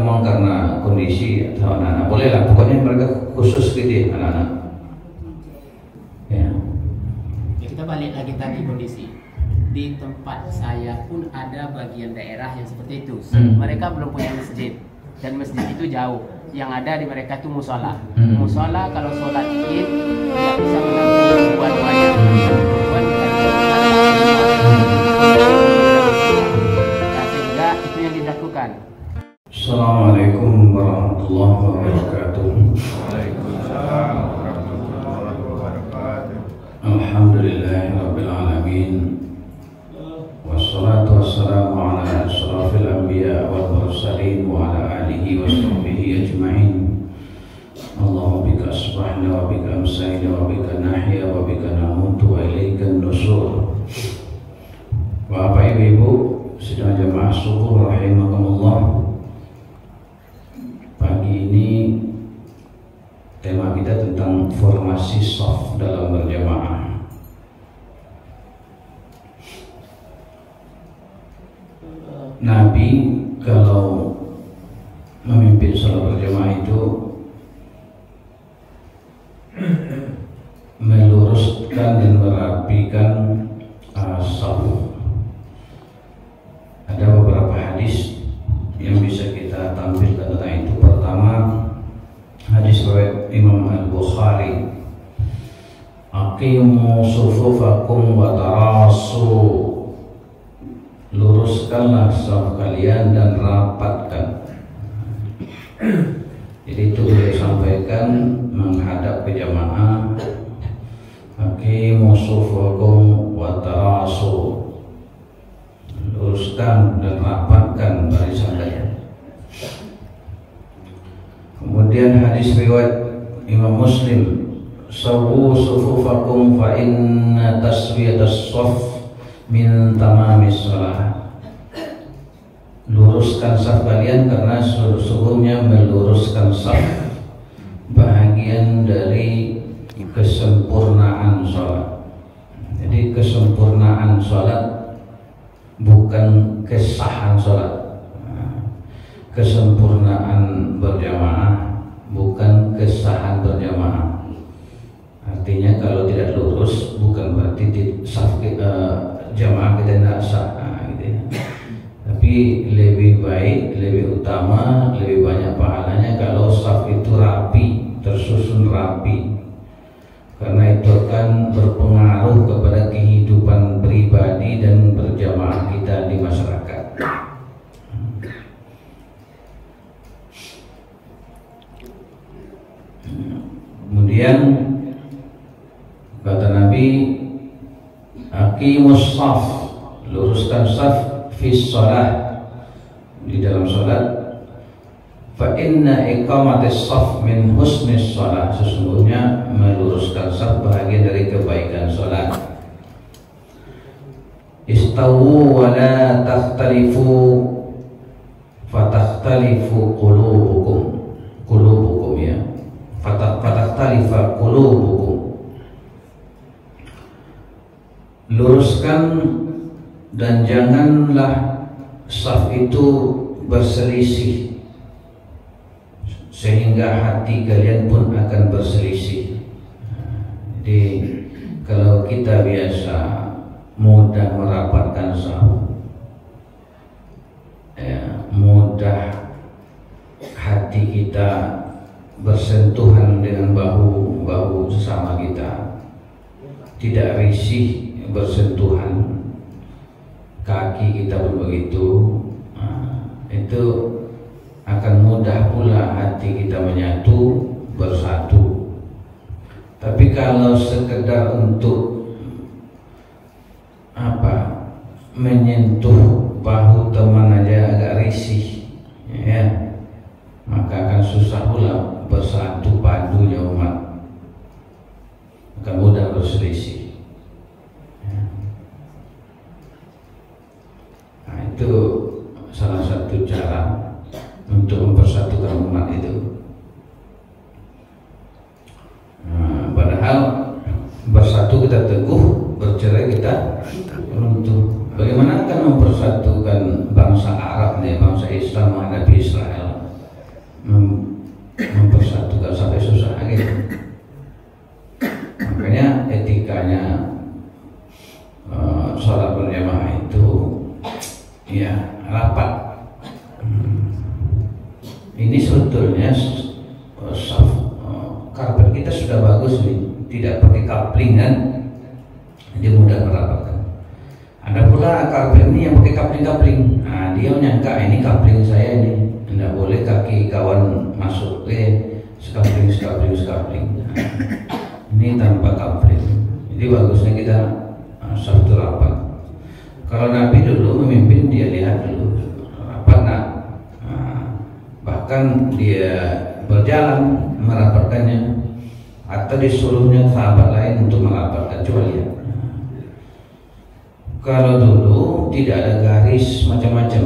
memang karena kondisi atau anak-anak, boleh lah, pokoknya mereka khusus gitu ya, anak-anak. Ya. Kita balik lagi tadi kondisi. Di tempat saya pun ada bagian daerah yang seperti itu. Mereka belum punya masjid dan masjid itu jauh. Yang ada di mereka itu musola. Musola kalau sholat id tidak bisa menampung dua-duanya. Sehingga itu yang dilakukan. Assalamualaikum warahmatullahi wabarakatuh. Waalaikumsalam warahmatullahi wabarakatuh. Alhamdulillahirabbil alamin. Wassalatu wassalamu ala asyrafil anbiya wal mursalin wa ala alihi wa sahbihi ajma'in. Allahumma bika asbahna wa bika amsayna wa bika nahya wa bika namutu wa ilaikan nusur. Bapak Ibu sidang jamaah subuh rahimakumullah. Pagi ini tema kita tentang formasi shaf dalam berjamaah. Nabi kalau memimpin salat berjamaah itu meluruskan dan merapikan shaf. Ada beberapa hadis yang bisa kita tampilkan tentang itu. Pertama, hadis riwayat Imam Al-Bukhari, aqimu sufufakum wa tarasu, luruskanlah shaf kalian dan rapatkan. Jadi itu beliau sampaikan menghadap ke jamaah, aqimu sufufakum wa tarasu, luruskan dan rapatkan barisan kalian. Kemudian hadis riwayat Imam Muslim, sawu sufufakum fa inna taswiyatas shaf min tamamis shalah, luruskan shaf kalian karena sesungguhnya meluruskan shaf bahagian dari kesempurnaan sholat. Jadi kesempurnaan sholat bukan kesahan sholat. Kesempurnaan berjamaah bukan kesahan berjamaah. Artinya kalau tidak lurus bukan berarti saf jamaah kita tidak sah, gitu ya. Tapi lebih baik, lebih utama, lebih banyak pahalanya kalau saf itu rapi, tersusun rapi. Karena itu akan berpengaruh kepada kehidupan pribadi dan berjamaah kita di masyarakat. Kemudian kata Nabi, aqimus shaf, luruskan shaf fi shalah, di dalam salat. Fa inna iqamatis shaf min husnis shalah, sesungguhnya meluruskan shaf bahagian dari kebaikan salat. Istawu wa la takhtalifu fatakhtalifu qulubukum ya. Fatakhtalifa qulubukum, luruskan dan janganlah shaf itu berselisih sehingga hati kalian pun akan berselisih. Jadi kalau kita biasa mudah merapatkan shaf, ya, mudah hati kita bersentuhan dengan bahu sesama kita, tidak risih bersentuhan, kaki kita pun begitu. Itu akan mudah pula hati kita menyatu, bersatu. Tapi kalau sekedar untuk menyentuh bahu teman aja agak risih, ya, maka akan susah pula bersatu padunya umat, akan mudah berselisih. Nah, itu salah satu cara untuk mempersatukan umat itu. Nah, padahal bersatu kita teguh, bercerai kita runtuh. Bagaimana akan mempersatukan bangsa Arab nih, bangsa Islam menghadapi Israel? Ini sebetulnya karpet kita sudah bagus nih, tidak pakai coupling kan, dia mudah merapatkan. Ada pula karpet ini yang pakai coupling. Nah, dia menyangka ini coupling saya ini, tidak boleh kaki kawan masuk coupling. Nah, ini tanpa coupling. Jadi bagusnya kita satu rapat. Kalau Nabi dulu memimpin, dia lihat dulu rapat nak. Bahkan dia berjalan merapatkannya, atau disuruhnya sahabat lain untuk merapatkan. Coba lihat. Kalau dulu tidak ada garis macam-macam,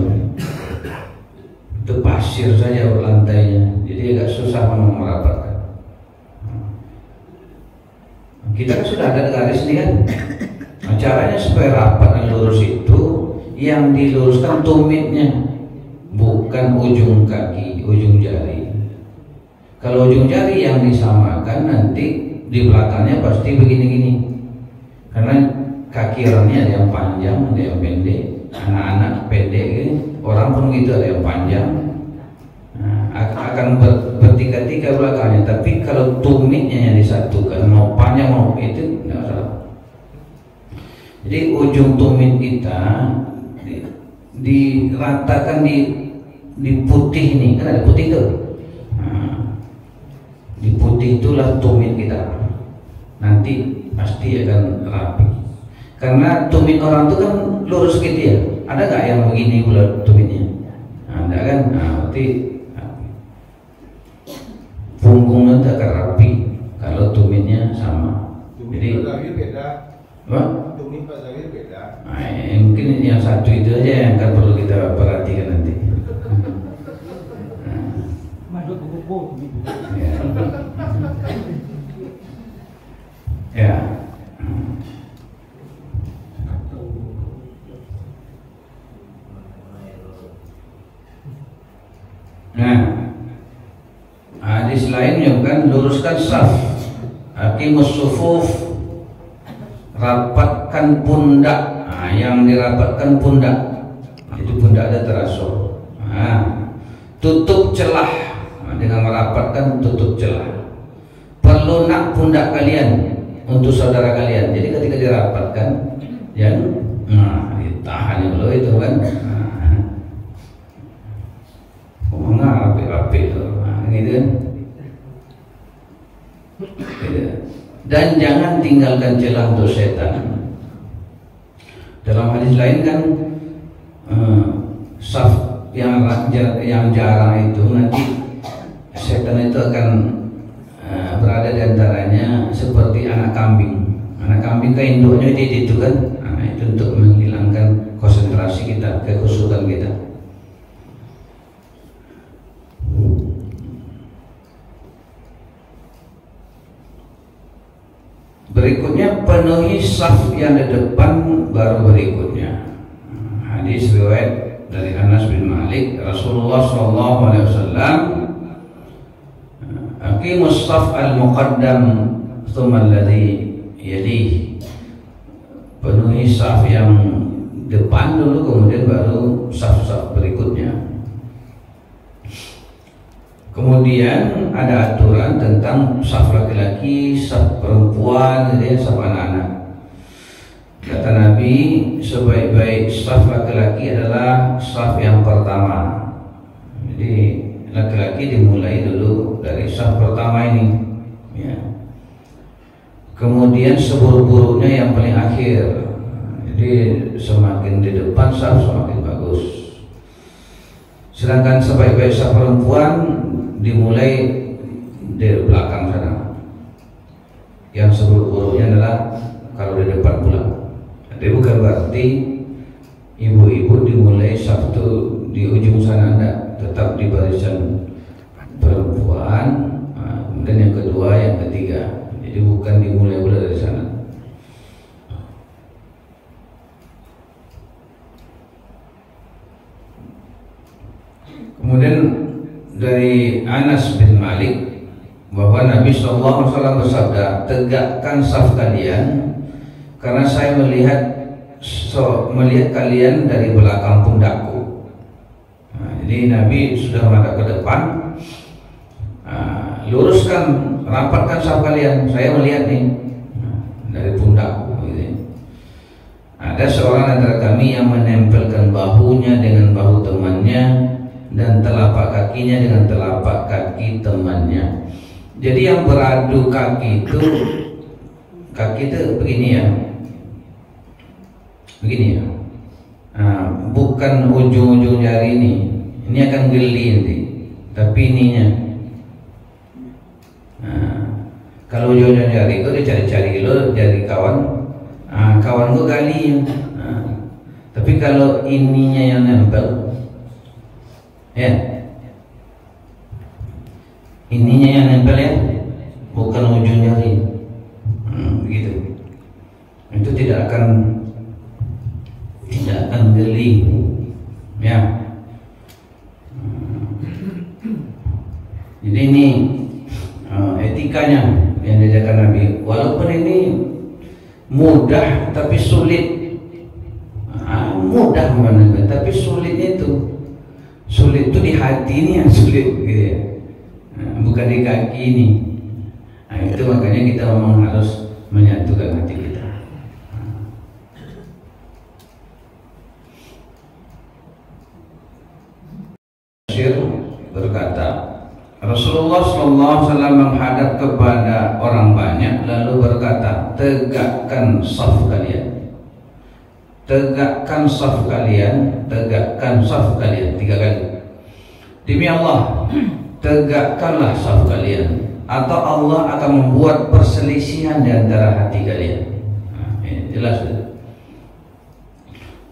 itu pasir saja lantainya, jadi agak susah merapatkan. Kita kan sudah ada garis ini kan. Nah, caranya supaya rapat dan lurus itu, yang diluruskan tumitnya, bukan ujung kaki, ujung jari. Kalau ujung jari yang disamakan, nanti di belakangnya pasti begini-gini. Karena kaki orangnya ada yang panjang, ada yang pendek. Anak-anak pendek gitu. Orang pun gitu, ada yang panjang. Nah, akan bertiga-tiga belakangnya. Tapi kalau tumitnya yang disatukan, mau panjang mau itu nggak salah. Jadi ujung tumit kita diratakan di putih ini, kan ada putih tuh. Nah, di putih itulah tumit kita. Nanti pasti akan rapi. Karena tumit orang itu kan lurus gitu ya. Ada nggak yang begini bulat tumitnya? Nah, ada kan? Nah, berarti punggungnya tak akan rapi kalau tumitnya sama. Jadi beda. Apa? Tumit Pak Zawir beda. Nah, mungkin yang satu itu aja yang akan perlu kita perhatikan nanti. Ya. Nah, hadis lain menyebutkan luruskan saf, aqimus sufuf, rapatkan pundak. Nah, yang dirapatkan pundak, itu pundak ada terasuk. Nah, tutup celah. Nah, dengan merapatkan tutup celah. Perlu nak pundak kalian untuk saudara kalian. Jadi ketika dirapatkan, yang ditahan dulu itu kan. Rapi-rapi itu, gitu kan. Dan jangan tinggalkan celah untuk setan. Dalam hadis lain kan saf yang jarang itu nanti setan itu akan berada di antaranya seperti anak kambing. Anak kambing kan induknya itu kan. Nah, itu untuk menghilangkan konsentrasi kita, kekhusyukan kita. Berikutnya penuhi saf yang di depan baru berikutnya. Hadis riwayat dari Anas bin Malik, Rasulullah SAW, aqimus saf al-muqaddam thumma alladhi yalih. Penuhi saf yang depan dulu, kemudian baru saf-saf berikutnya. Kemudian ada aturan tentang saf laki-laki, saf perempuan, jadi saf anak-anak. Kata Nabi, sebaik-baik saf laki-laki adalah saf yang pertama. Jadi laki-laki dimulai dulu dari saf pertama ini, ya. Kemudian seburuk-buruknya yang paling akhir. Jadi semakin di depan saf semakin bagus. Sedangkan sebaik-baik saf perempuan dimulai dari belakang sana. Yang seburuk-buruknya adalah kalau di depan pula. Jadi bukan berarti ibu-ibu dimulai Sabtu di ujung sana, enggak, tetap di barisan perempuan. Kemudian yang kedua, yang ketiga. Jadi bukan dimulai pula dari sana. Kemudian dari Anas bin Malik bahwa Nabi SAW bersabda, tegakkan saf kalian karena saya melihat kalian dari belakang pundakku. Nah, jadi Jadi Nabi sudah menghadap ke depan, luruskan, rapatkan saf kalian. Saya melihat nih dari pundak. Ada seorang antara kami yang menempelkan bahunya dengan bahu temannya dan telapak kakinya dengan telapak kaki temannya. Jadi yang beradu kaki itu begini ya, begini ya. Bukan ujung-ujung jari ini akan geli nanti, tapi ininya. Kalau ujung-ujung jari itu dicari-cari lo jari kawan. Kawan gue gali ya. Tapi kalau ininya yang nempel, ya, ininya yang nempel ya, bukan ujung jari, begitu. Itu tidak akan geli, ya. Jadi ini etikanya yang diajarkan Nabi. Walaupun ini mudah tapi sulit, mudah mana, tapi sulitnya itu, sulit itu di hati ini yang sulit, gitu ya. Bukan di kaki ini. Itu makanya kita memang harus menyatukan hati kita. Syir berkata, Rasulullah SAW menghadap kepada orang banyak lalu berkata, tegakkan saf kalian, tegakkan saf kalian, tegakkan saf kalian 3 kali. Demi Allah, tegakkanlah saf kalian, atau Allah akan membuat perselisihan di antara hati kalian. Jelas.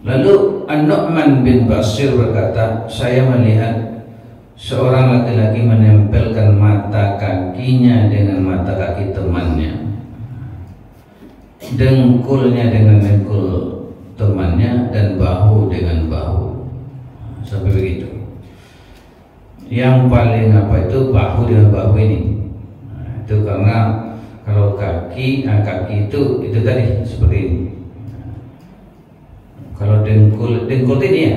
Lalu An-Nu'man bin Bashir berkata, saya melihat seorang laki-laki menempelkan mata kakinya dengan mata kaki temannya, dengkulnya dengan dengkul temannya, dan bahu dengan bahu, sampai begitu. Yang paling itu bahu dengan bahu ini. Itu karena kalau kaki itu tadi seperti ini. Kalau dengkul ini ya,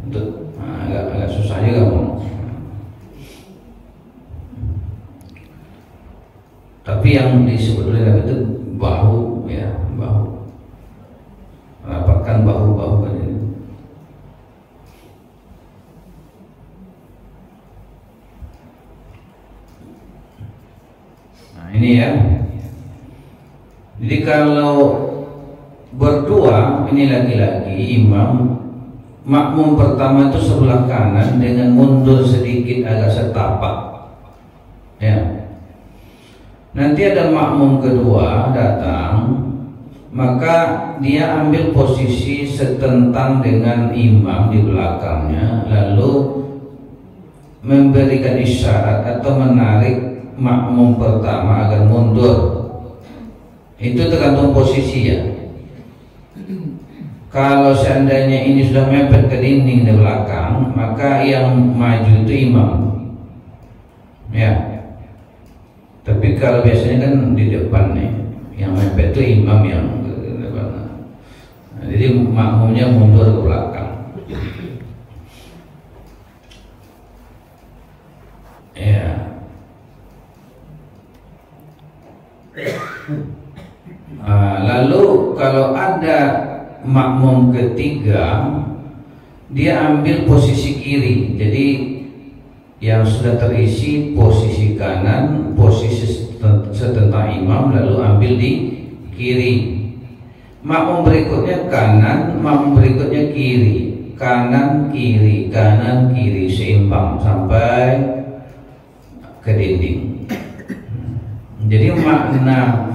untuk agak susah juga mau. Tapi yang disebut oleh Nabi itu bahu, ya, bahu. Rapatkan bahu-bahu kalian. Nah ini ya. Jadi kalau berdua, ini laki-laki imam, makmum pertama itu sebelah kanan dengan mundur sedikit agak setapak, ya. Nanti ada makmum kedua datang, maka dia ambil posisi setentang dengan imam di belakangnya, lalu memberikan isyarat atau menarik makmum pertama agar mundur. Itu tergantung posisi ya. Kalau seandainya ini sudah mepet ke dinding di belakang, maka yang maju itu imam, ya. Tapi kalau biasanya kan di depan nih, yang mepet itu imam yang ke depan. Nah, jadi makmumnya mundur ke belakang. Ya. Lalu kalau ada makmum ketiga, dia ambil posisi kiri. Jadi yang sudah terisi posisi kanan, posisi setentang imam, lalu ambil di kiri. Makmum berikutnya kanan, makmum berikutnya kiri, kanan kiri, kanan kiri, seimbang sampai ke dinding. Jadi makna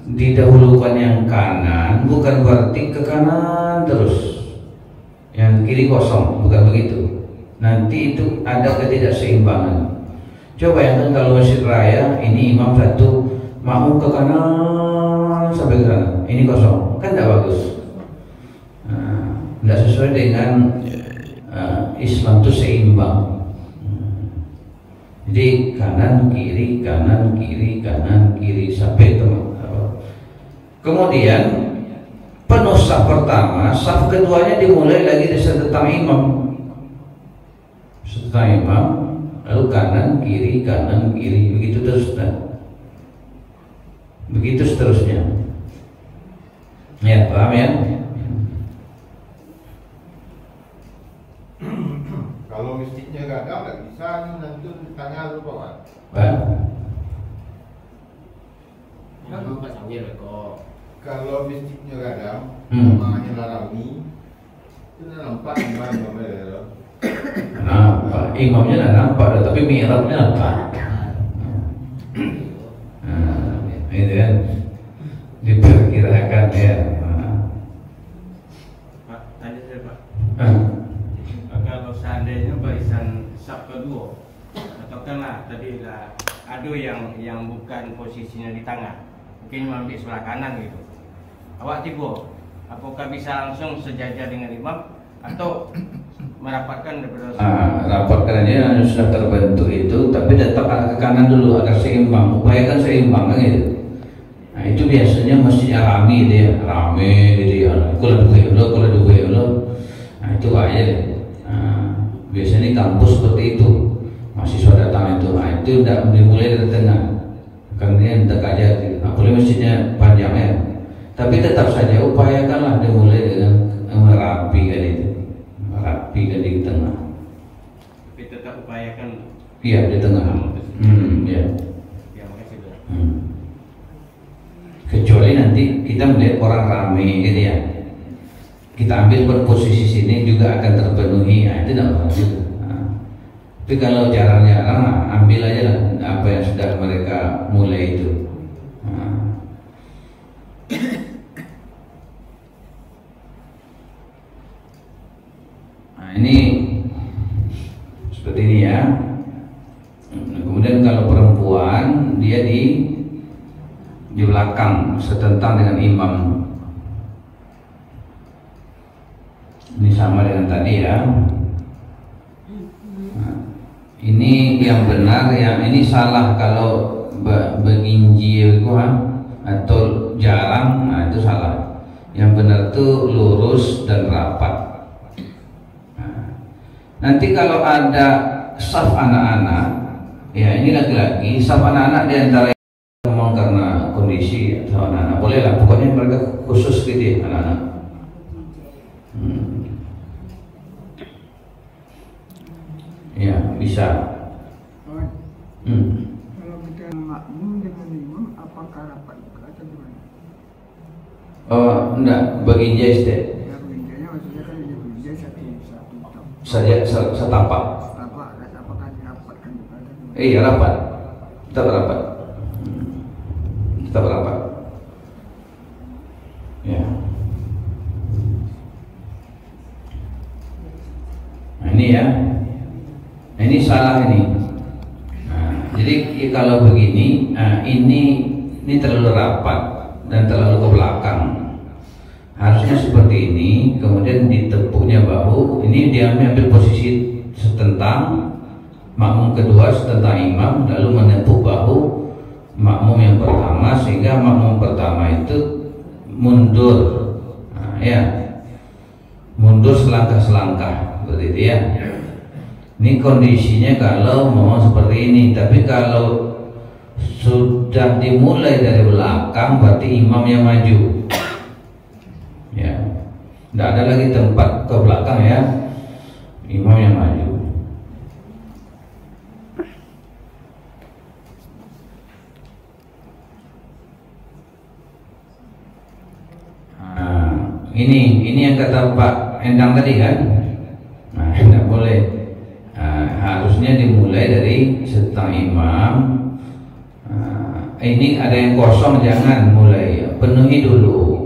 didahulukan yang kanan bukan berarti ke kanan terus, yang kiri kosong, bukan begitu. Nanti itu ada ketidakseimbangan. Coba bayangkan kalau masjid raya ini imam satu, makmum ke kanan sampai ke kanan, ini kosong, kan tidak bagus. Tidak sesuai dengan Islam itu seimbang. Jadi kanan kiri, kanan kiri, kanan kiri sampai teman. Kemudian penuh saf pertama, saf keduanya dimulai lagi dari setentang imam. setelah imam, lalu kanan kiri begitu terus, begitu seterusnya. Ya, paham ya? Kalau masjidnya gagal nggak bisa nanti tanya lu Pak. Pak? Kalau masjidnya gagal, namanya Larawi, itu nampak gimana ya? Nampak, imamnya nggak nampak, tapi mihrabnya nampak. Itu kan diperkirakan ya. Pak, tanya saya Pak. Kalau seandainya barisan saf kedua, katakanlah tadi lah ada yang bukan posisinya di tengah, mungkin ambil sebelah kanan gitu. Awak tiga, apakah bisa langsung sejajar dengan imam atau merapatkan daripada rapatkan aja sudah terbentuk itu, tapi tetap ke kanan dulu agar seimbang, upayakan seimbang kan gitu. Nah itu biasanya masjidnya rame gitu ya, kalau dua lo, nah itu aja deh. Biasanya di kampus seperti itu, mahasiswa datang itu, nah itu tidak dimulai dari tengah, karena dia hendak aja, apalagi masjidnya panjang ya. Tapi tetap saja upayakanlah dimulai dengan merapikan itu, merapikan di tengah. tapi tetap upayakan. Iya di tengah. Ya. Ya makasih Pak. Kecuali nanti kita melihat orang ramai gitu ya, kita ambil posisi sini juga akan terpenuhi, nah, itu tidak masalah juga. Tapi kalau jarang-jarang, ambil aja lah apa yang sudah mereka mulai itu. Nah ini seperti ini ya. Kemudian kalau perempuan dia di belakang setentang dengan imam. Ini sama dengan tadi ya. Nah, ini yang benar, yang ini salah kalau beginjil atau jarang, nah itu salah. Yang benar itu lurus dan rapat. Nah, nanti kalau ada saf anak-anak, ya ini lagi-lagi saf anak-anak di antara memang karena kondisi atau anak-anak boleh lah, pokoknya mereka khusus gitu ya anak-anak. Ya bisa. Kalau kita makmum dengan imam, apakah rapat atau gimana? Oh enggak, bagi jais deh. Ya begini maksudnya kan dia bekerja satu top. Saja setapak. Apakah dirapatkan juga? Iya rapat, tetap rapat. Tetap rapat. Ya. Nah ini ya. Nah, ini salah ini. Nah, jadi kalau begini, nah, ini terlalu rapat dan terlalu ke belakang. Harusnya seperti ini, kemudian ditepuknya bahu. Ini dia ambil posisi setentang, makmum kedua setentang imam, lalu menepuk bahu makmum yang pertama sehingga makmum pertama itu mundur. Nah, ya, mundur selangkah-selangkah seperti itu ya. Ini kondisinya kalau mau seperti ini, tapi kalau sudah dimulai dari belakang berarti imam yang maju. Ya, tidak ada lagi tempat ke belakang ya, imam yang maju. Nah, ini yang kata Pak Endang tadi kan, nah tidak boleh. Harusnya dimulai dari setengah imam. Ini ada yang kosong, jangan mulai, penuhi dulu.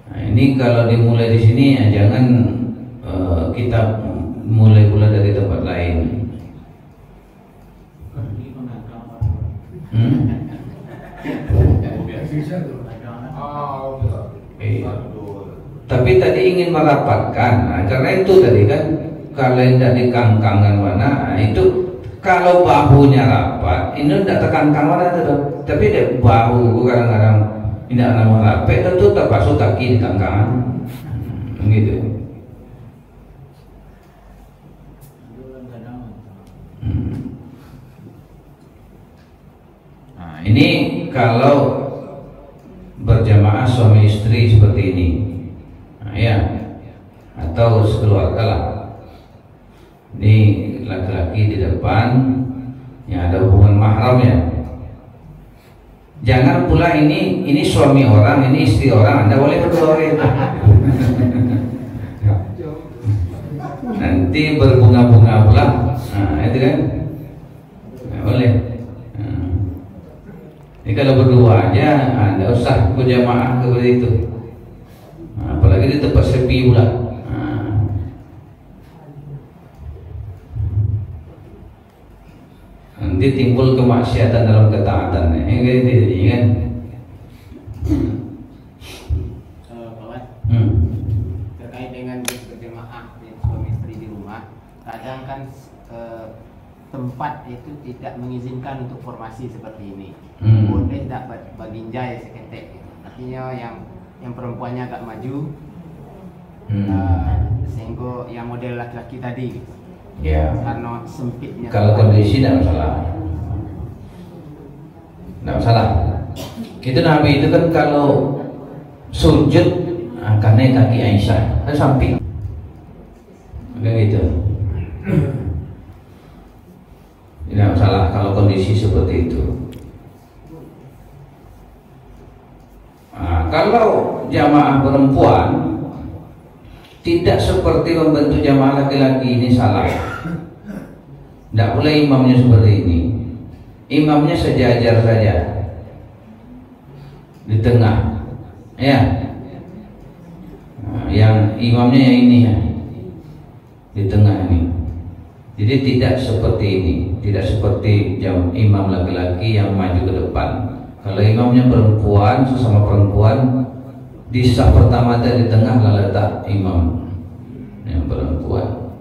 Nah, ini kalau dimulai di sini ya, jangan kita mulai pula dari tempat lain. Tapi tadi ingin merapatkan, nah, karena itu tadi kan. Kalau tidak dikangkangan mana, nah itu kalau bahunya rapat, ini tidak terkangkang mana itu, tapi dia bahu kadang-kadang tidak nama rapat, tentu terpasuk kaki di kangkangan, gitu. Ini kalau berjamaah suami istri seperti ini, nah, ya, atau sekeluarga lah. Ini laki-laki di depan, yang ada hubungan mahramnya. Jangan pula ini suami orang, ini istri orang, Anda boleh berdua itu. Nanti berbunga-bunga pula, nah, itu kan, nah, boleh. Ini kalau berdua aja, Anda usah berjamaah seperti itu. Nah, apalagi di tempat sepi pula. Nah. Nanti timbul kemaksiatan dalam ketaatan, ini kan. Kawan, terkait dengan berjamaah suami istri di rumah, kadang kan tempat itu tidak mengizinkan untuk formasi seperti ini. Boleh tak baginjai seketek gitu. Artinya yang perempuannya agak maju, sehingga yang model laki-laki tadi gitu. Ya. Karena sempitnya. Kalau kondisi tidak masalah, tidak masalah. Itu Nabi itu kan kalau sujud karena kaki Aisyah kan samping, kayak gitu. Tidak masalah kalau kondisi seperti itu. Nah, kalau jamaah perempuan tidak seperti membentuk jamaah laki-laki, ini salah. Tidak boleh imamnya seperti ini. Imamnya sejajar saja di tengah, ya. Nah, yang imamnya yang ini ya, di tengah ini. Jadi tidak seperti ini, tidak seperti imam laki-laki yang maju ke depan. Kalau imamnya perempuan, sesama perempuan, di saf pertama di tengah letak imam yang perempuan.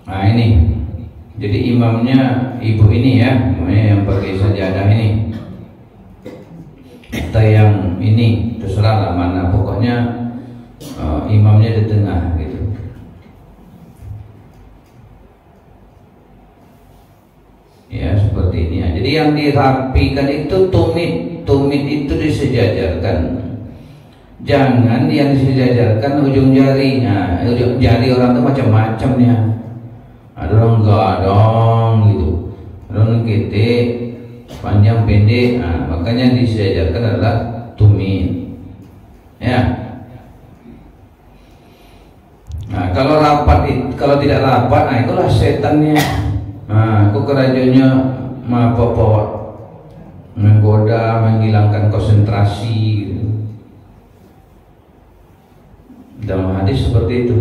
Nah ini, jadi imamnya ibu ini ya, yang pakai sajadah ini, atau yang ini, terserah lah mana, pokoknya imamnya di tengah gitu. Ya seperti ini ya. Jadi yang dirapikan itu tumit itu disejajarkan. Jangan yang disejajarkan ujung jarinya. Ujung jari orang itu macam-macam ya. Ada orang gadang gitu, ada orang ketek, panjang pendek. Nah, makanya yang disejajarkan adalah tumit. Ya. Nah kalau rapat, kalau tidak rapat, nah itulah setannya. Nah, aku kerajunya apa menggoda, menghilangkan konsentrasi gitu. Dalam hadis seperti itu.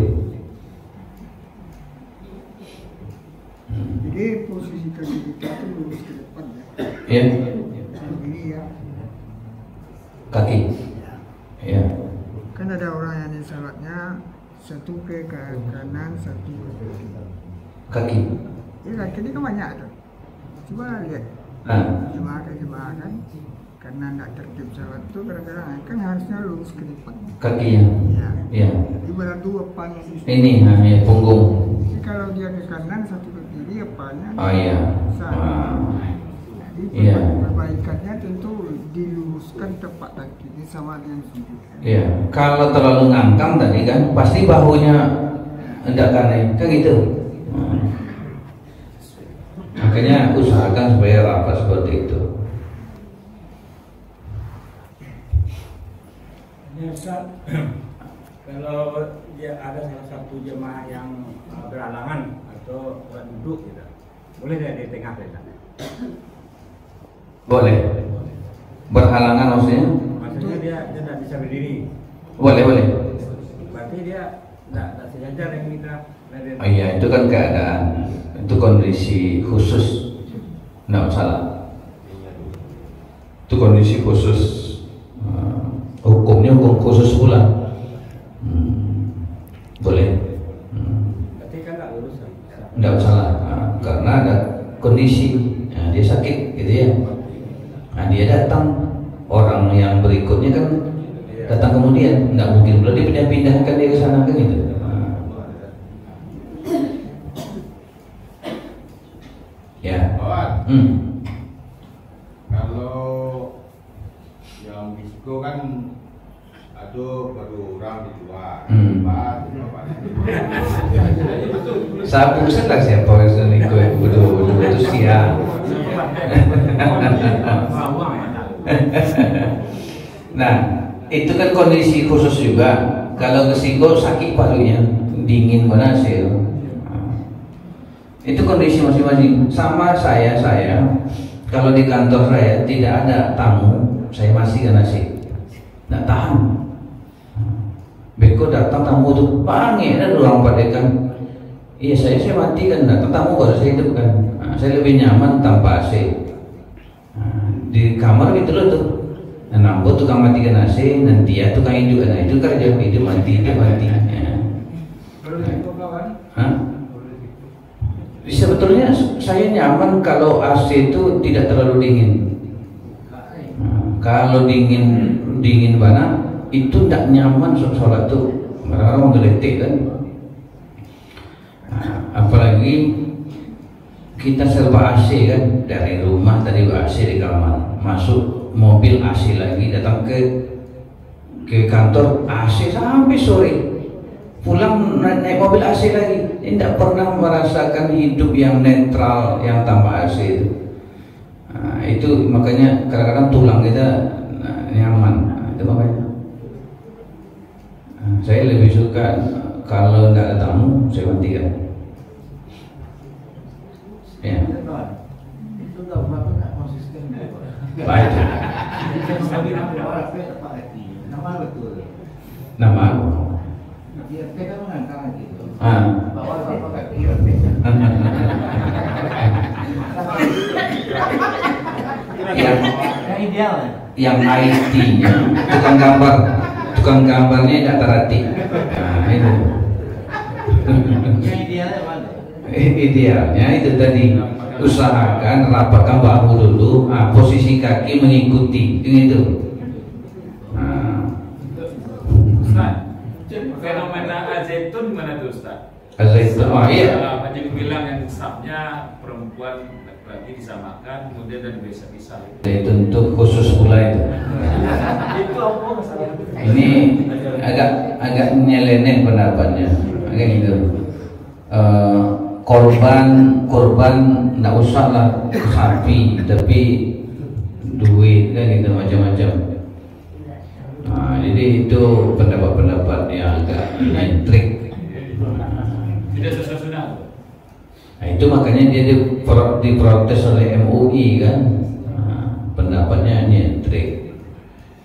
Jadi posisi kaki kita itu lurus ke depan ya. Ya. Ini ya. Kaki. Ya. Kan ada orang yang di salatnya satu ke kanan, satu ke kiri. Kaki. Ini kaki ini kan banyak tuh. Coba lihat. Jemaah kan karena tidak tertib salat tuh kadang-kadang kan harusnya lurus ke depan. Kakinya. Ya. Ya. Ibarat dua pannya di sini. Ini ya, punggung. Jadi kalau dia ke kanan satu ke kiri pannya. Oh iya. Jadi Iya. perbaikannya tentu diluruskan tepat kaki ini sama dengan sujud. Iya. Kalau terlalu ngangkang tadi kan pasti bahunya hendak kanan, kan gitu. Makanya usahakan supaya rapat seperti itu. Ya, Ustaz, kalau dia ada salah satu jemaah yang berhalangan atau duduk gitu, boleh dia di tengah kita? Boleh. Berhalangan maksudnya? Maksudnya dia tidak bisa berdiri. Boleh. Berarti dia tidak sejajar yang kita. Oh iya, itu kan keadaan, itu kondisi khusus, tidak masalah. Itu kondisi khusus, hukumnya hukum khusus pula. Boleh. Berarti kan tidak lurus. Tidak masalah, karena ada kondisi, dia sakit, gitu ya. Nah, dia datang, orang yang berikutnya kan datang kemudian, tidak mungkin pula dipindah-pindahkan dia ke sana kan gitu. Kalau yang bisko kan aduh baru orang di luar, Saya pusing lah siapa yang ikut betul itu siap. Nah, itu kan kondisi khusus juga. Kalau kesiko sakit parunya, dingin berhasil. Itu kondisi masing-masing. Sama saya kalau di kantor saya tidak ada tamu, saya masih nasi, nggak tahan. Beko datang tamu tuh panggil dan orang padekan. Iya saya mati kan, datang tamu baru saya hidup kan. Saya lebih nyaman tanpa AC. Di kamar gitu loh tuh. Nah, nampu tukang matikan AC, nanti ya tukang hidup, nah itu kerja hidup mati. Ya. Sebetulnya saya nyaman kalau AC itu tidak terlalu dingin. Kalau dingin banget itu tidak nyaman sholat tuh, orang menggeletik kan. Apalagi kita serba AC kan, dari rumah tadi AC di kamar, masuk mobil AC lagi, datang ke kantor AC sampai sore, pulang naik mobil AC lagi. Tidak pernah merasakan hidup yang netral yang tanpa AC itu. Itu makanya kadang-kadang tulang kita nyaman. Itu makanya saya lebih suka kalau nggak ada tamu saya matikan. Ya. Itu nggak konsisten. Baik. Nama betul. Nama. Iya, kita mengangkat gitu. Bahwa bapak yang ideal. Yang IT-nya tukang gambarnya tidak terhati. Nah itu. Yang idealnya mana? Idealnya itu tadi, usahakan rapatkan bahu dulu, posisi kaki mengikuti itu. Ustaz, fenomena azaitun mana tuh Ustaz? Azaitun, oh iya. Jadi bilang yang sahnya perempuan laki-laki disamakan, kemudian dan bisa-bisa. Itu untuk khusus pula itu. Itu apa masalah? Ini agak nyeleneh pendapatnya, agak gitu. Korban nggak usah lah sapi, tapi duit kan gitu macam-macam. Nah, jadi itu pendapat-pendapat yang agak nyentrik. Tidak sesuai sunnah. Nah, itu makanya dia diprotes oleh MUI kan. Nah, pendapatnya nyentrik.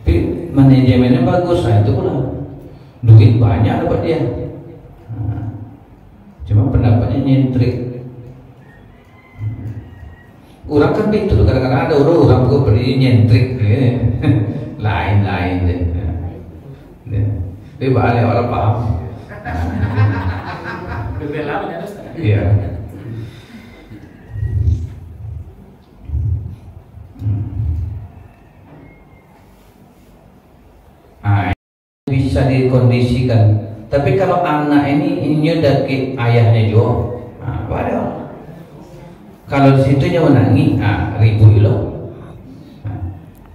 Tapi manajemennya bagus, nah itu pula duit banyak dapat dia. Cuma pendapatnya nyentrik. Orang kan begitu, kadang-kadang ada orang kok beri nyentrik, lain-lain deh. Tapi balik orang paham. Berbeda ada Ustaz. Iya. Bisa dikondisikan. Tapi kalau anak ini udah ke ayahnya juga, padahal kalau di situnya menangis, ribu loh.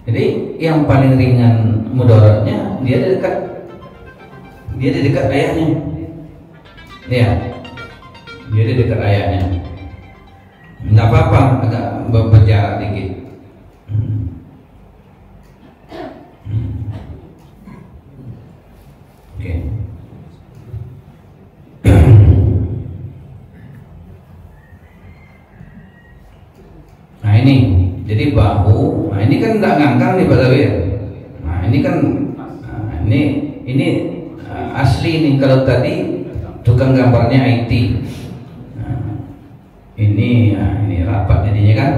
Jadi yang paling ringan mudaratnya dia di dekat ayahnya, ya, dia di dekat ayahnya. Nggak apa-apa, agak berjarak dikit. Oke. Nah ini, jadi bahu, nah ini kan nggak ngangkang nih Pak Tawir. Nah ini kan, ini asli nih. Kalau tadi tukang gambarnya IT. Nah, ini rapat jadinya kan.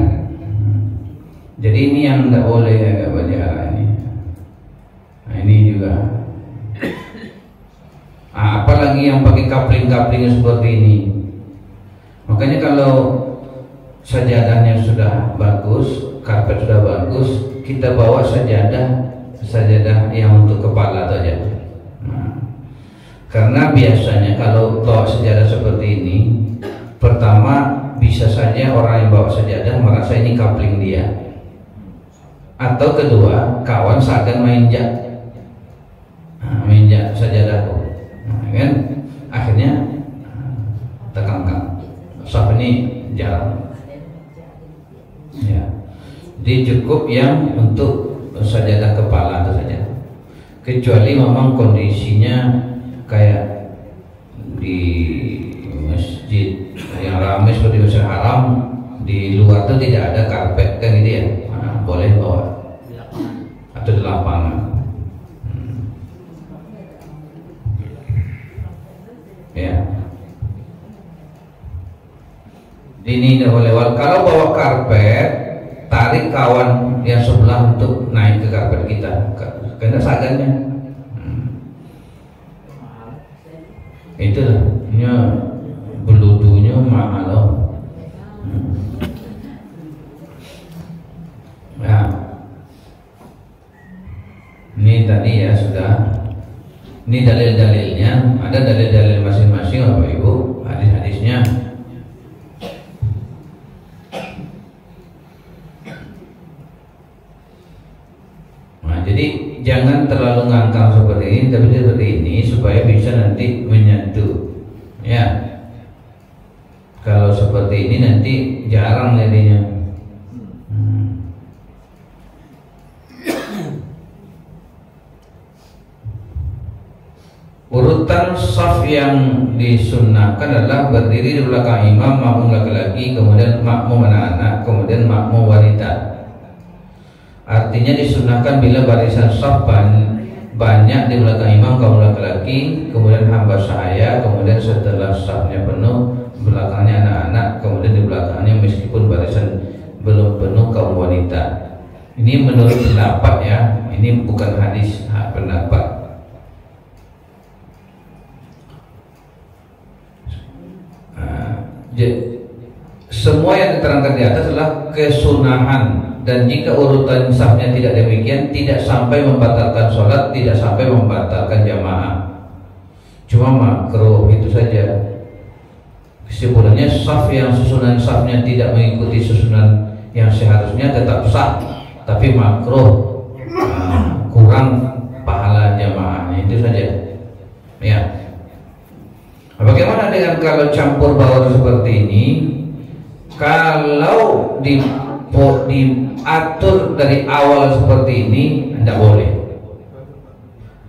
Jadi ini yang nggak boleh agak berjarak ini. Nah ini juga. Apalagi yang pakai kapling-kapling seperti ini. Makanya kalau sajadahnya sudah bagus, karpet sudah bagus, kita bawa sajadah yang untuk kepala saja. Karena biasanya kalau bawa sajadah seperti ini, pertama bisa saja orang yang bawa sajadah merasa ini kapling dia, atau kedua kawan seakan menginjak sajadahku, kan akhirnya tekankan. Saf ini jarang, ya. Jadi cukup yang untuk sajadah kepala itu saja, kecuali memang kondisinya kayak di masjid yang ramai seperti Masjid Haram, di luar itu tidak ada karpet kan gitu ya, boleh bawa, atau di lapangan. Ya, ini tidak boleh. Kalau bawa karpet, tarik kawan yang sebelah untuk naik ke karpet kita, karena sagannya. Itulah, beludunya mahal loh. Nah, ini tadi ya sudah. Ini dalil-dalilnya, ada dalil-dalil masing-masing Bapak Ibu, hadis-hadisnya. Nah, jadi jangan terlalu ngangkang seperti ini, tapi seperti ini supaya bisa nanti menyatu. Ya, kalau seperti ini nanti jarang jadinya. Urutan saf yang disunnahkan adalah berdiri di belakang imam, makmum laki-laki, kemudian makmum anak-anak, kemudian makmum wanita. Artinya disunnahkan bila barisan saf banyak di belakang imam kaum laki-laki, kemudian hamba sahaya, kemudian setelah safnya penuh belakangnya anak-anak, kemudian di belakangnya meskipun barisan belum penuh kaum wanita. Ini menurut pendapat ya, ini bukan hadis, pendapat. Semua yang diterangkan di atas adalah kesunahan, dan jika urutan safnya tidak demikian, tidak sampai membatalkan sholat, tidak sampai membatalkan jamaah, cuma makruh itu saja. Kesimpulannya, saf yang susunan safnya tidak mengikuti susunan yang seharusnya tetap sah, tapi makruh, kurang pahala jamaahnya, itu saja ya. Bagaimana dengan kalau campur baur seperti ini? Kalau diatur dari awal seperti ini tidak boleh.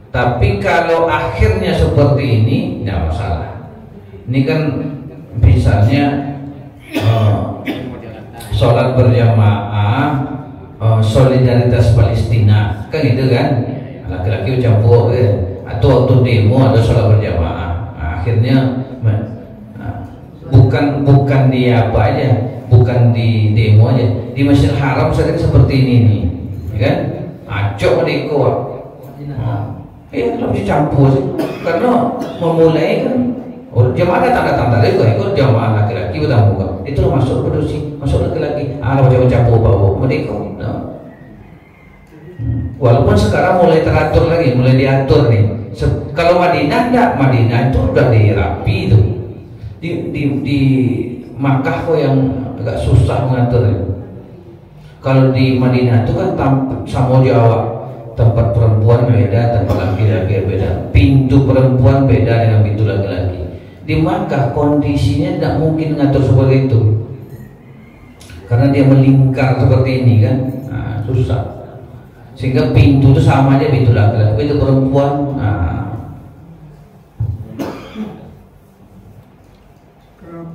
Tapi kalau akhirnya seperti ini tidak masalah. Ini kan misalnya sholat berjamaah, solidaritas Palestina, kan itu kan, laki-laki campur kan? Atau waktu demo ada sholat berjamaah. Akhirnya bukan di apa aja, bukan di demo aja, di Masjidil Haram sering seperti ini nih, ya kan? Acok deko, kalau dicampur sih, karena memulai kan, jamaah datang dari ikut jamaah laki-laki bertamu, itu masuk berdosi, masuk laki-laki, kalau campur bawa mereka. Walaupun sekarang mulai teratur lagi, mulai diatur nih. Kalau Madinah enggak, Madinah itu udah dirapi itu. Di Makkah kok yang agak susah mengatur. Kalau di Madinah itu kan sama Jawa, tempat perempuan beda, tempat laki-laki beda, pintu perempuan beda dengan pintu laki-laki. Di Makkah kondisinya tidak mungkin ngatur seperti itu, karena dia melingkar seperti ini kan, susah. Sehingga pintu itu sama aja, pintu laki-laki, pintu perempuan. Kalau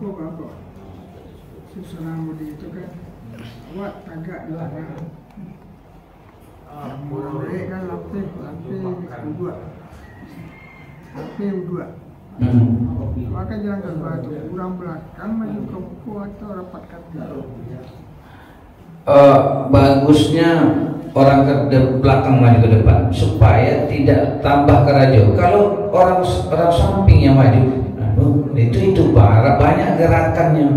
susunan mudi itu kan buat agak larang. Mulai kan lapis U2. Maka jangan terbatu, kurang belakang maju ke buku atau rapatkan dulu. Bagusnya orang ke belakang maju ke depan supaya tidak tambah kerajo. Kalau orang samping yang maju, itu banyak gerakannya.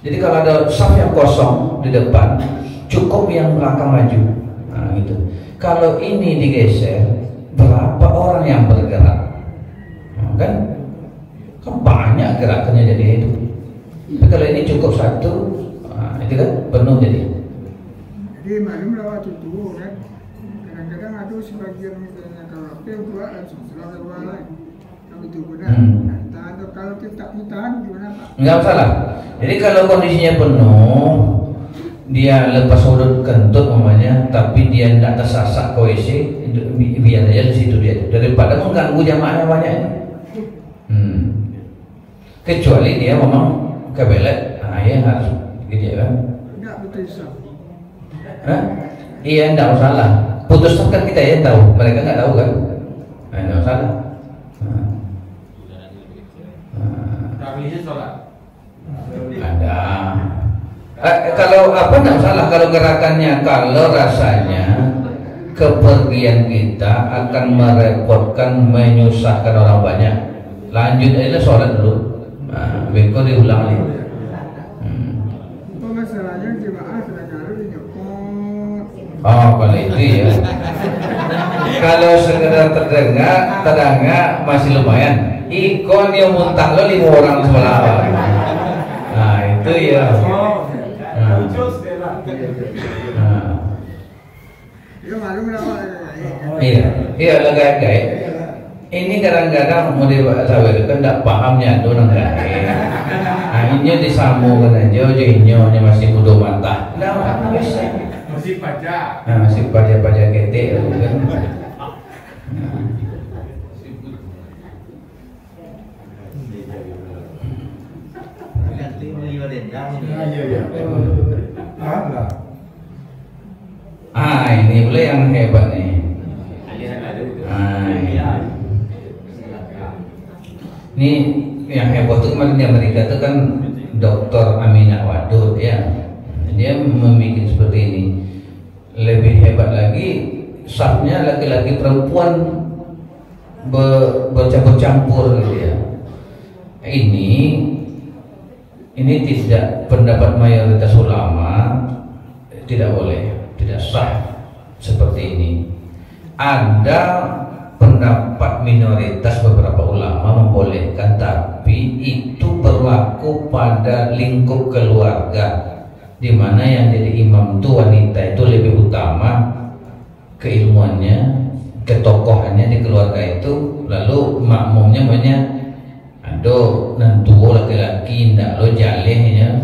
Jadi kalau ada saf yang kosong di depan, cukup yang belakang maju. Nah, gitu. Kalau ini digeser, berapa orang yang bergerak? Nah, kan banyak gerakannya jadi itu. Tapi kalau ini cukup satu, itu kan penuh jadi. Jadi maklum lewat itu kan. Kadang-kadang ada sebagian misalnya kalau dua langsung selalu dua lain. Kalau itu benar. Kalau kita tahan gimana Pak? Enggak masalah. Jadi kalau kondisinya penuh, dia lepas udut kentut umpamanya, tapi dia tidak tersasak ke WC, biar aja di situ dia. Daripada mengganggu jamaah yang banyak. Kecuali dia memang kebelet, ya harus gitu kan? Enggak betul sah. Iya, enggak masalah. Putus sah kan kita yang tahu, mereka nggak tahu kan? Enggak masalah. Taklidnya sholat. Ada. Kalau apa enggak masalah kalau gerakannya, kalau rasanya kepergian kita akan merepotkan, menyusahkan orang banyak. Lanjut aja sholat dulu. Beko diulang lagi. Masalahnya jemaah kadang-kadang dinyokot. Oh, kalau itu ya. Kalau sekedar terdengar masih lumayan. Ikon yang muntah lo 5 orang sebelah. Nah itu ya. Ya malu berapa? Iya lega-lega. Ini kadang-kadang mau dibaca itu kan tidak pahamnya tuh enggak. Akhirnya disambungkan aja, jadinya masih mudah mata. Nah, bisa. Masih pajak. Nah, masih pajak ketek kan. Ini boleh yang hebat nih. Ini yang hebat itu kemarin di Amerika itu kan Dr. Aminah Wadud ya. Dia membuat seperti ini. Lebih hebat lagi, safnya laki-laki perempuan bercampur-campur gitu ya. Ini tidak pendapat mayoritas ulama, tidak boleh, tidak sah seperti ini. Ada pendapat minoritas beberapa ulama membolehkan, tapi itu berlaku pada lingkup keluarga, di mana yang jadi imam itu wanita itu lebih utama keilmuannya, ketokohannya di keluarga itu, lalu makmumnya banyak. Aduh, nantu laki-laki ndak lo jalehnya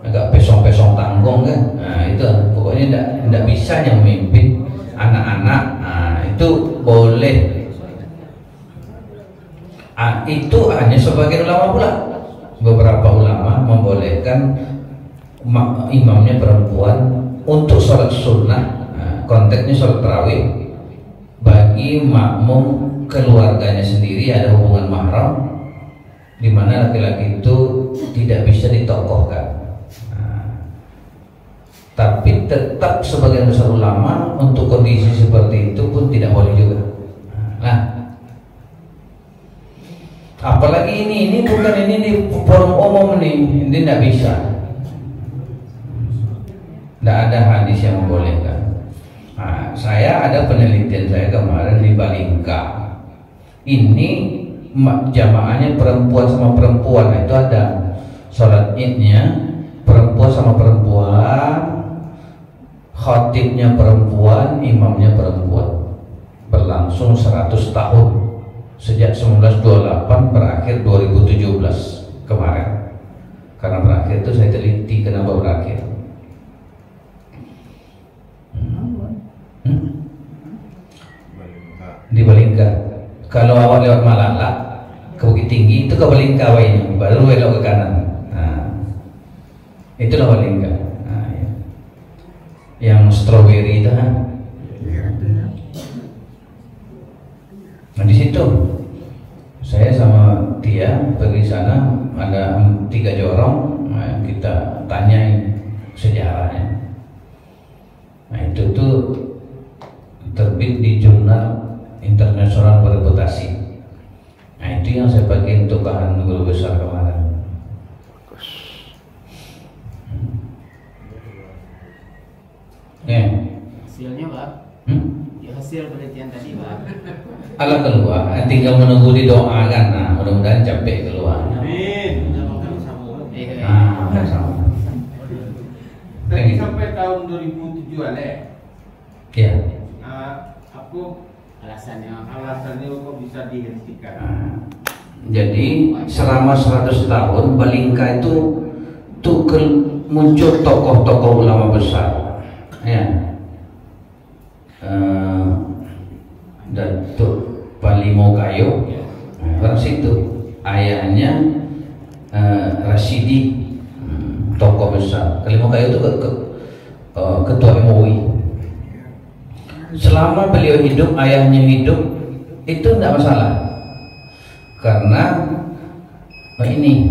agak pesong-pesong tanggung kan. Nah itu pokoknya ndak bisa yang memimpin anak-anak. Itu boleh. Itu hanya sebagian ulama pula. Beberapa ulama membolehkan imamnya perempuan untuk sholat sunnah, konteksnya sholat tarawih, bagi makmum keluarganya sendiri ada hubungan mahram, di mana laki-laki itu tidak bisa ditokohkan. Tapi tetap sebagian besar ulama untuk kondisi seperti itu pun tidak boleh juga. Nah, apalagi ini bukan ini di forum umum nih, ini tidak bisa. Tidak ada hadis yang membolehkan. Nah, saya ada penelitian saya kemarin di Balingka. Ini jamaahnya perempuan sama perempuan, itu ada sholat idnya perempuan sama perempuan, khatibnya perempuan, imamnya perempuan, berlangsung 100 tahun sejak 1928 berakhir 2017 kemarin. Karena berakhir itu saya teliti kenapa berakhir. Di Balingka. Kalau awak lewat Malala ke Bukit Tinggi itu ke Balingka ini, baru belok ke kanan. Nah, itulah Balingka. Nah, ya. Yang stroberi itu kan. Nah di situ saya sama dia pergi sana, ada 3 jorong, nah, kita tanyain sejarahnya. Nah itu tuh terbit di jurnal internasional bereputasi. Nah itu yang saya pakai untuk bahan guru besar kemarin. Hasilnya Pak? Ya hasil penelitian tadi Pak. Alah keluar, tinggal menunggu didoakan. Nah mudah-mudahan capek keluar. Amin. 2007 Ya. Apa alasannya kok bisa dihentikan? Jadi selama 100 tahun Balingka itu muncul tokoh-tokoh ulama besar, ya. Datuk Palimokayo, orang situ, ayahnya Rasidi, tokoh besar. Palimokayo itu ketua MUI. Selama beliau hidup, ayahnya hidup, itu tidak masalah, karena ini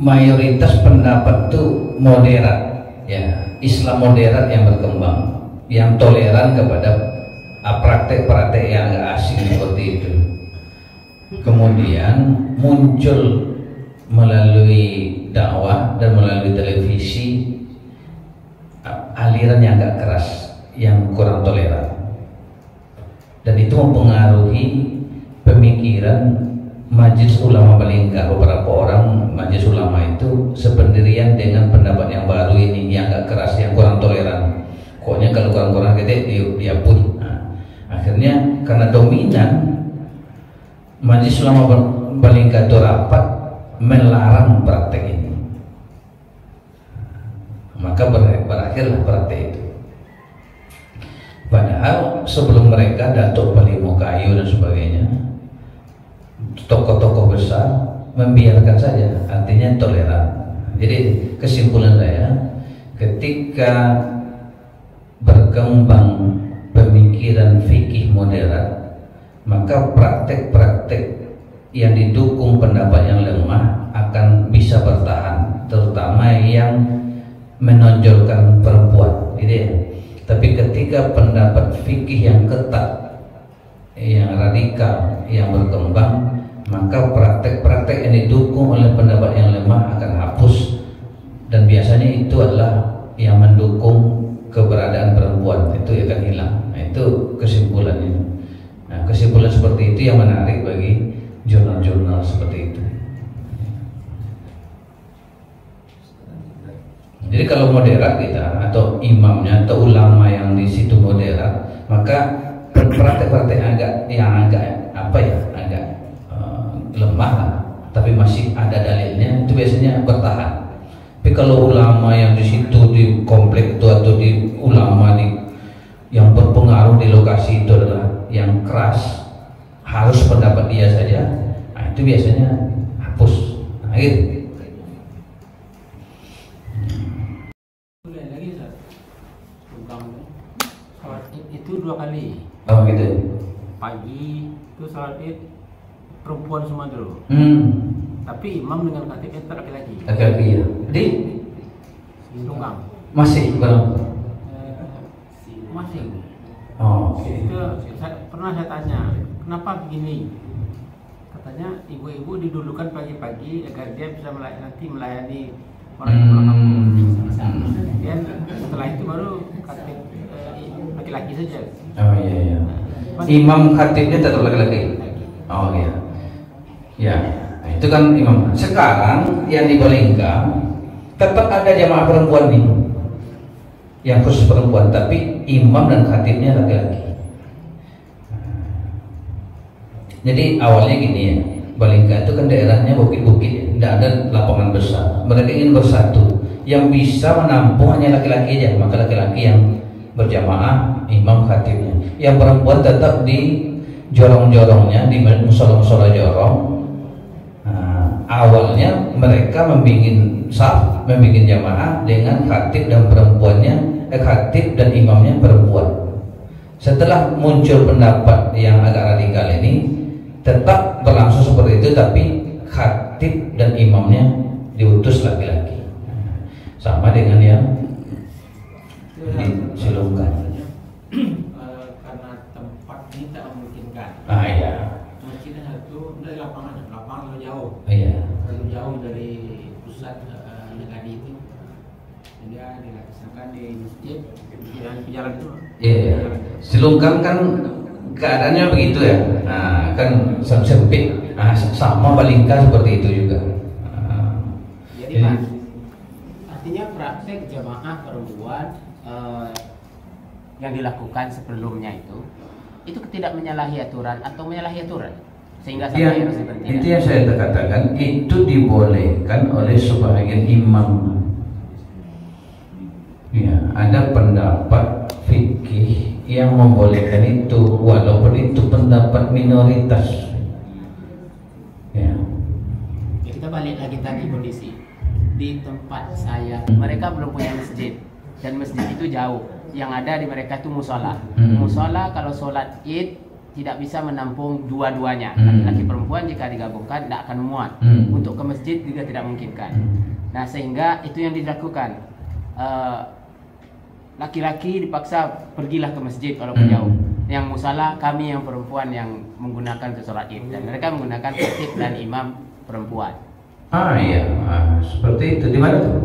mayoritas pendapat itu moderat, ya, Islam moderat yang berkembang, yang toleran kepada praktek-praktek yang agak asing seperti itu. Kemudian muncul melalui dakwah dan melalui televisi aliran yang agak keras, yang kurang toleran, dan itu mempengaruhi pemikiran Majelis Ulama Balingka. Beberapa orang Majelis Ulama itu sependirian dengan pendapat yang baru ini, yang agak keras, yang kurang toleran. Pokoknya kalau kurang-kurang gede diakui. Akhirnya karena dominan, Majelis Ulama Balingka itu rapat melarang praktek ini, maka berakhirlah praktek itu. Padahal sebelum mereka Datuk Palimokayo dan sebagainya, tokoh-tokoh besar membiarkan saja, artinya toleran. Jadi kesimpulan saya, ketika berkembang pemikiran fikih moderat, maka praktek-praktek yang didukung pendapat yang lemah akan bisa bertahan, terutama yang menonjolkan perempuan, gitu ya. Tapi ketika pendapat fikih yang ketat, yang radikal, yang berkembang, maka praktek-praktek yang didukung oleh pendapat yang lemah akan hapus, dan biasanya itu adalah yang mendukung keberadaan perempuan, itu akan hilang. Nah, itu kesimpulannya. Nah, kesimpulan seperti itu yang menarik bagi jurnal-jurnal seperti itu. Jadi kalau moderat kita, atau imamnya atau ulama yang di situ moderat, maka praktek-praktek agak lemah lah, tapi masih ada dalilnya, itu biasanya bertahan. Tapi kalau ulama yang di situ, di komplek itu, atau di ulama yang berpengaruh di lokasi itu adalah yang keras, harus pendapat dia saja, nah itu biasanya hapus. Nah, gitu. Itu 2 kali. Oh gitu. Pagi itu salat Id perempuan semua dulu. Tapi imam dengan khatib itu laki-laki. Laki-laki ya. Jadi Tunggang. masih belum. Masih. Oh. Itu pernah saya tanya, kenapa begini? Katanya ibu-ibu didulukan pagi-pagi agar dia bisa melayani orang yang pulang kampung. Kemudian setelah itu baru khatib laki-laki saja. Oh iya. Imam khatibnya tetap laki-laki. Oh iya. Ya, nah, itu kan imam. Sekarang yang di Balingka tetap ada jamaah perempuan nih, yang khusus perempuan, tapi imam dan khatibnya laki-laki. Jadi awalnya gini ya, Balingka itu kan daerahnya bukit-bukit, tidak ada lapangan besar. Mereka ingin bersatu, yang bisa menampung hanya laki-laki aja, maka laki-laki yang berjamaah, imam khatibnya. Yang perempuan tetap di jorong-jorongnya, di musola-musola jorong. Nah, awalnya mereka membikin saf, membikin jamaah dengan khatib dan perempuannya, khatib dan imamnya perempuan. Setelah muncul pendapat yang agak radikal ini, tetap berlangsung seperti itu, tapi khatib dan imamnya diutus laki-laki, sama dengan yang disilumkan. Karena tempat ini tak memungkinkan. Iya. Masjidnya satu dari lapangan terlalu jauh. Iya. Terlalu jauh dari pusat negara itu. Dia dilaksanakan di masjid yang jalan itu. Iya. Silungkan kan keadaannya begitu ya. Nah, kan sempit. Nah, sama Balingka seperti itu juga. Jadi Pak, artinya praktek jamaah perempuan yang dilakukan sebelumnya itu tidak menyalahi aturan atau menyalahi aturan sehingga sampai harus diberhentikan. Itu yang saya katakan, itu dibolehkan oleh sebagian imam. Ya, ada pendapat fikih yang membolehkan itu, walaupun itu pendapat minoritas. Ya. Kita balik lagi tadi kondisi di tempat saya, mereka belum punya masjid dan masjid itu jauh. Yang ada di mereka itu musola. Musola kalau sholat id tidak bisa menampung dua-duanya, laki-laki perempuan jika digabungkan tidak akan muat. Untuk ke masjid juga tidak memungkinkan. Nah sehingga itu yang dilakukan. Laki-laki dipaksa pergilah ke masjid walaupun jauh. Yang musola kami yang perempuan yang menggunakan untuk sholat id dan mereka menggunakan khatib dan imam perempuan. Iya, seperti itu. Di mana tuh?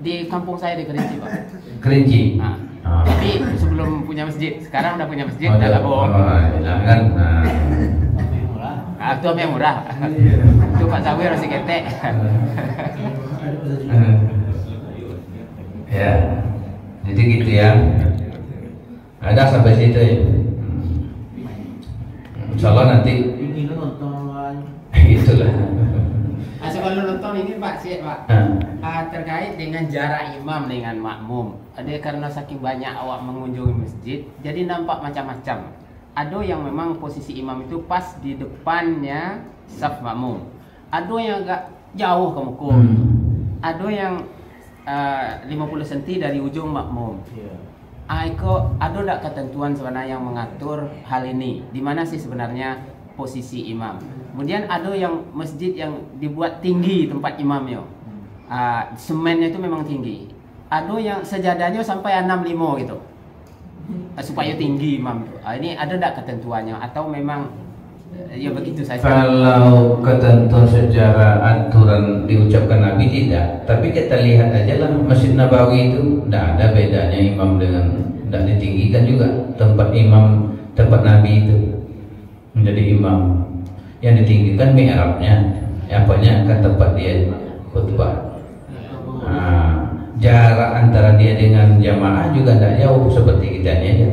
Di kampung saya di Kerinci, Pak. Kerinci. Tapi sebelum punya masjid, sekarang udah punya masjid, udah gabung. Kan. Itu yang murah. Itu Pak Sawi harus diketek. Ya, jadi gitu ya. Ada sampai situ ya. Insya Allah nanti. Itulah. Kalau nonton ini Pak Syed Pak, terkait dengan jarak imam dengan makmum. Ada karena saking banyak awak mengunjungi masjid, jadi nampak macam-macam. Ada yang memang posisi imam itu pas di depannya saf makmum. Ada yang agak jauh ke muka. Ada yang 50 cm dari ujung makmum. Ada tak ketentuan sebenarnya yang mengatur hal ini? Di mana sih sebenarnya posisi imam? Kemudian ada yang masjid yang dibuat tinggi tempat imamnya, semennya itu memang tinggi. Ada yang sejadahnya sampai 65 gitu, supaya tinggi imam itu. Ini ada tak ketentuannya atau memang ya begitu saja? Kalau ketentuan secara aturan diucapkan Nabi tidak, tapi kita lihat aja lah Masjid Nabawi itu tidak ada bedanya imam dengan tidak ditinggikan juga. Tempat imam, tempat Nabi itu menjadi imam. Yang ditinggikan mi'rabnya, apanya kan tempat dia khutbah. Jarak antara dia dengan jamaah juga tidak jauh seperti kita ini aja.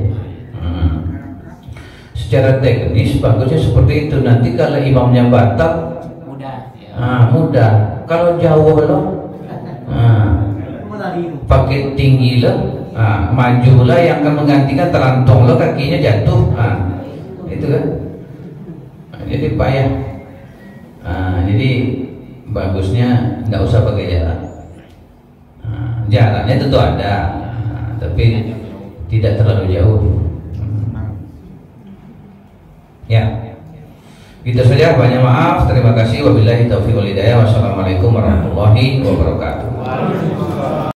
Secara teknis bagusnya seperti itu. Nanti kalau imamnya batal, mudah. Kalau jauh loh, pakai tinggi loh, majulah yang akan menggantikan terantong loh, kakinya jatuh, itu kan. Jadi payah. Jadi bagusnya nggak usah pakai jarak. Jaraknya tentu ada, tapi tidak terlalu jauh. Ya, itu saja. Banyak maaf. Terima kasih. Wabillahi taufiq wal hidayah. Wassalamualaikum warahmatullahi wabarakatuh.